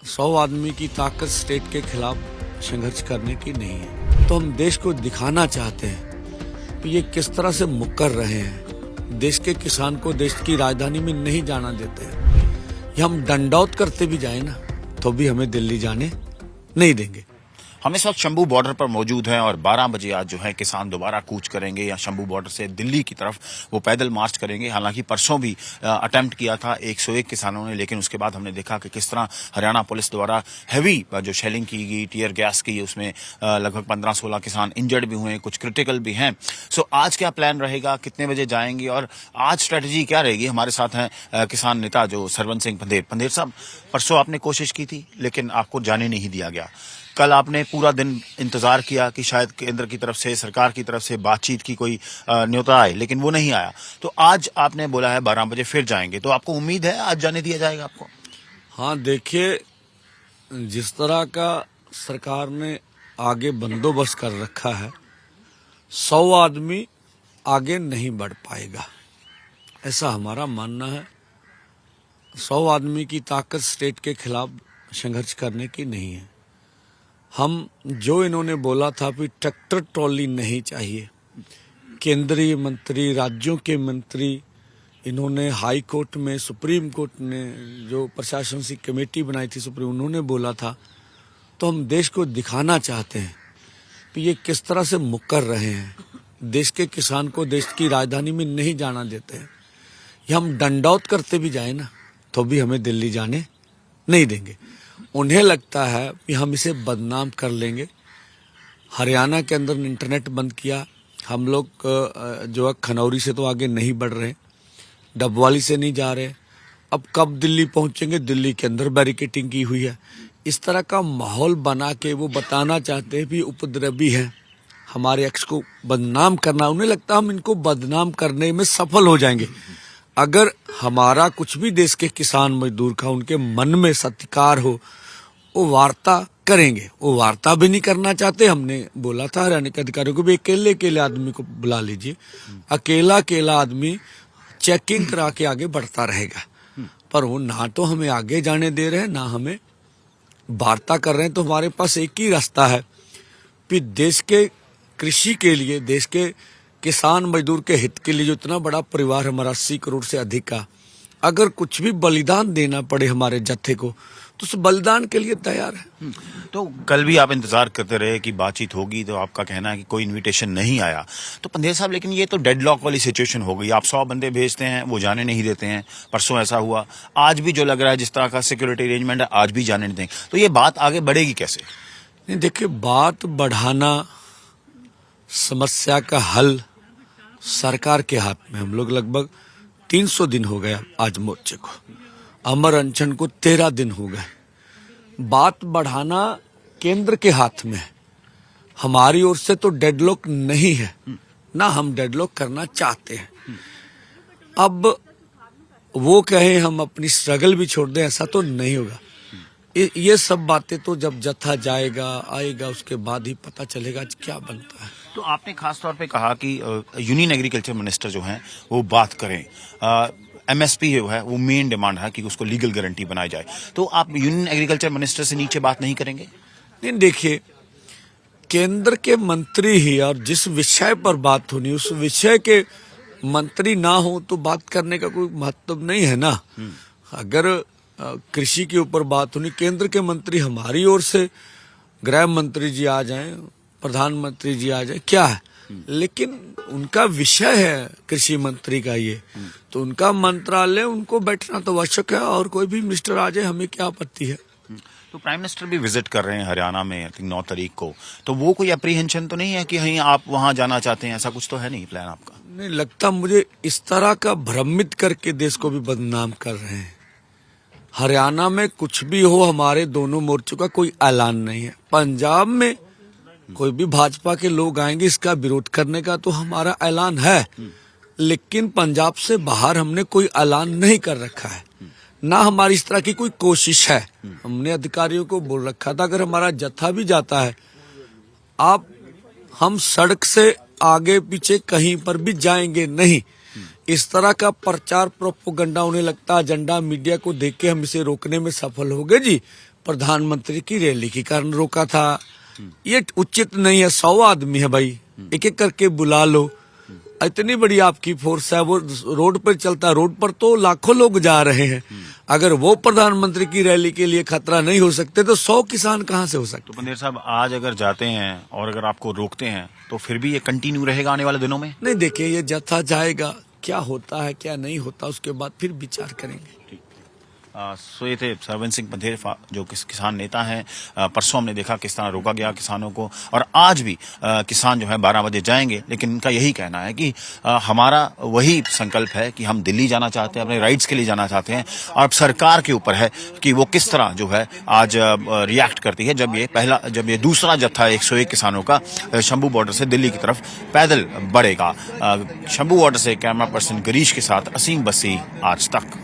100 आदमी की ताकत स्टेट के खिलाफ संघर्ष करने की नहीं है। तो हम देश को दिखाना चाहते हैं कि ये किस तरह से मुकर रहे हैं। देश के किसान को देश की राजधानी में नहीं जाना देते हैं। ये हम डंडौत करते भी जाए ना तो भी हमें दिल्ली जाने नहीं देंगे। हम इस वक्त शंभू बॉर्डर पर मौजूद हैं और 12 बजे आज जो है किसान दोबारा कूच करेंगे या शंभू बॉर्डर से दिल्ली की तरफ वो पैदल मार्च करेंगे। हालांकि परसों भी अटेम्प्ट किया था 101 किसानों ने, लेकिन उसके बाद हमने देखा कि किस तरह हरियाणा पुलिस द्वारा हैवी जो शेलिंग की गई, टीयर गैस की, उसमें लगभग 15-16 किसान इंजर्ड भी हुए, कुछ क्रिटिकल भी हैं। सो आज क्या प्लान रहेगा, कितने बजे जाएंगे और आज स्ट्रेटेजी क्या रहेगी? हमारे साथ हैं किसान नेता जो सरवन सिंह पंधेर। पंधेर साहब, परसों आपने कोशिश की थी लेकिन आपको जाने नहीं दिया गया। कल आपने पूरा दिन इंतजार किया कि शायद केंद्र की तरफ से, सरकार की तरफ से बातचीत की कोई न्योता आए, लेकिन वो नहीं आया। तो आज आपने बोला है 12 बजे फिर जाएंगे, तो आपको उम्मीद है आज जाने दिया जाएगा आपको? हाँ, देखिए, जिस तरह का सरकार ने आगे बंदोबस्त कर रखा है, 100 आदमी आगे नहीं बढ़ पाएगा, ऐसा हमारा मानना है। 100 आदमी की ताकत स्टेट के खिलाफ संघर्ष करने की नहीं है। हम जो इन्होंने बोला था कि ट्रैक्टर ट्रॉली नहीं चाहिए, केंद्रीय मंत्री, राज्यों के मंत्री, इन्होंने हाई कोर्ट में, सुप्रीम कोर्ट ने जो प्रशासन से कमेटी बनाई थी सुप्रीम, उन्होंने बोला था। तो हम देश को दिखाना चाहते हैं कि ये किस तरह से मुकर रहे हैं। देश के किसान को देश की राजधानी में नहीं जाना देते हैं। ये हम डंडौत करते भी जाए ना तो भी हमें दिल्ली जाने नहीं देंगे। उन्हें लगता है कि हम इसे बदनाम कर लेंगे। हरियाणा के अंदर इंटरनेट बंद किया, हम लोग जो है खनौरी से तो आगे नहीं बढ़ रहे, डबवाली से नहीं जा रहे। अब कब दिल्ली पहुंचेंगे? दिल्ली के अंदर बैरिकेटिंग की हुई है। इस तरह का माहौल बना के वो बताना चाहते हैं कि उपद्रवी हैं, हमारे एक्स को बदनाम करना। उन्हें लगता है हम इनको बदनाम करने में सफल हो जाएंगे। अगर हमारा कुछ भी देश के किसान मजदूर का उनके मन में सत्कार हो, वो वार्ता करेंगे। वो वार्ता भी नहीं करना चाहते। हमने बोला था हरियाणा के अधिकारियों को भी अकेले अकेले आदमी को बुला लीजिए, अकेला अकेला आदमी चेकिंग करा के आगे बढ़ता रहेगा। पर वो ना तो हमें आगे जाने दे रहे हैं, ना हमें वार्ता कर रहे हैं। तो हमारे पास एक ही रास्ता है कि देश के कृषि के लिए, देश के किसान मजदूर के हित के लिए, जो इतना बड़ा परिवार हमारा 80 करोड़ से अधिक का, अगर कुछ भी बलिदान देना पड़े हमारे जत्थे को, तो उस बलिदान के लिए तैयार है। तो कल भी आप इंतजार करते रहे कि बातचीत होगी, तो आपका कहना है कि कोई इनविटेशन नहीं आया। तो पंधेर साहब, लेकिन ये तो डेडलॉक वाली सिचुएशन हो गई। आप 100 बंदे भेजते हैं, वो जाने नहीं देते हैं। परसों ऐसा हुआ, आज भी जो लग रहा है जिस तरह का सिक्योरिटी अरेंजमेंट है, आज भी जाने नहीं देंगे। तो ये बात आगे बढ़ेगी कैसे? नहीं, देखिए, बात बढ़ाना, समस्या का हल सरकार के हाथ में। हम लोग लगभग 300 दिन हो गया आज मोर्चे को, अमर अनशन को 13 दिन हो गए। बात बढ़ाना केंद्र के हाथ में है। हमारी ओर से तो डेडलॉक नहीं है, ना हम डेडलॉक करना चाहते हैं। अब वो कहें हम अपनी स्ट्रगल भी छोड़ दें, ऐसा तो नहीं होगा। ये सब बातें तो जब जत्था जाएगा, आएगा, उसके बाद ही पता चलेगा क्या बनता है। तो आपने खास तौर पे कहा कि यूनियन एग्रीकल्चर मिनिस्टर जो हैं वो बात करें। एमएसपी जो है वो मेन डिमांड है कि उसको लीगल गारंटी बनाई जाए। तो आप यूनियन एग्रीकल्चर मिनिस्टर से नीचे बात नहीं करेंगे? नहीं, देखिए, केंद्र के मंत्री ही, और जिस विषय पर बात होनी, उस विषय के मंत्री ना हो तो बात करने का कोई महत्व नहीं है ना। अगर कृषि के ऊपर बात होनी, केंद्र के मंत्री हमारी ओर से गृह मंत्री जी आ जाएं, प्रधानमंत्री जी आ जाए, क्या है, लेकिन उनका विषय है कृषि मंत्री का ये, तो उनका मंत्रालय, उनको बैठना तो आवश्यक है। और कोई भी मिनिस्टर आ जाए, हमें क्या आपत्ति है। तो प्राइम मिनिस्टर भी विजिट कर रहे हैं हरियाणा में 9 तारीख को, तो वो कोई अप्रीहेंशन तो नहीं है कि कहीं आप वहां जाना चाहते हैं? ऐसा कुछ तो है नहीं प्लान आपका? नहीं लगता मुझे, इस तरह का भ्रमित करके देश को भी बदनाम कर रहे हैं। हरियाणा में कुछ भी हो, हमारे दोनों मोर्चों का कोई ऐलान नहीं है। पंजाब में कोई भी भाजपा के लोग आएंगे, इसका विरोध करने का तो हमारा ऐलान है, लेकिन पंजाब से बाहर हमने कोई ऐलान नहीं कर रखा है, ना हमारी इस तरह की कोई कोशिश है। हमने अधिकारियों को बोल रखा था, अगर हमारा जत्था भी जाता है, हम सड़क से आगे पीछे कहीं पर भी जाएंगे नहीं। इस तरह का प्रचार प्रोपोगंडा, उन्हें लगता एजेंडा मीडिया को देख के हम इसे रोकने में सफल हो गए जी, प्रधानमंत्री की रैली के कारण रोका था। ये उचित नहीं है। 100 आदमी है भाई, एक एक करके बुला लो। इतनी बड़ी आपकी फोर्स है, वो रोड पर चलता है। रोड पर तो लाखों लोग जा रहे हैं। अगर वो प्रधानमंत्री की रैली के लिए खतरा नहीं हो सकते तो 100 किसान कहां से हो सकते। तो पंदेर साहब, आज अगर जाते हैं और अगर आपको रोकते हैं तो फिर भी ये कंटिन्यू रहेगा आने वाले दिनों में? नहीं, देखिए ये जत्था जाएगा, क्या होता है क्या नहीं होता उसके बाद फिर विचार करेंगे। सो ये थे सरवन सिंह पंधेर, जो किसान नेता हैं। परसों हमने देखा किस तरह रोका गया किसानों को, और आज भी किसान जो है 12 बजे जाएंगे। लेकिन इनका यही कहना है कि हमारा वही संकल्प है कि हम दिल्ली जाना चाहते हैं, अपने राइट्स के लिए जाना चाहते हैं, और अब सरकार के ऊपर है कि वो किस तरह जो है आज रिएक्ट करती है जब ये दूसरा जत्था 101 किसानों का शंभू बॉर्डर से दिल्ली की तरफ पैदल बढ़ेगा। शंभू बॉर्डर से कैमरा पर्सन गिरीश के साथ असीम बसी, आज तक।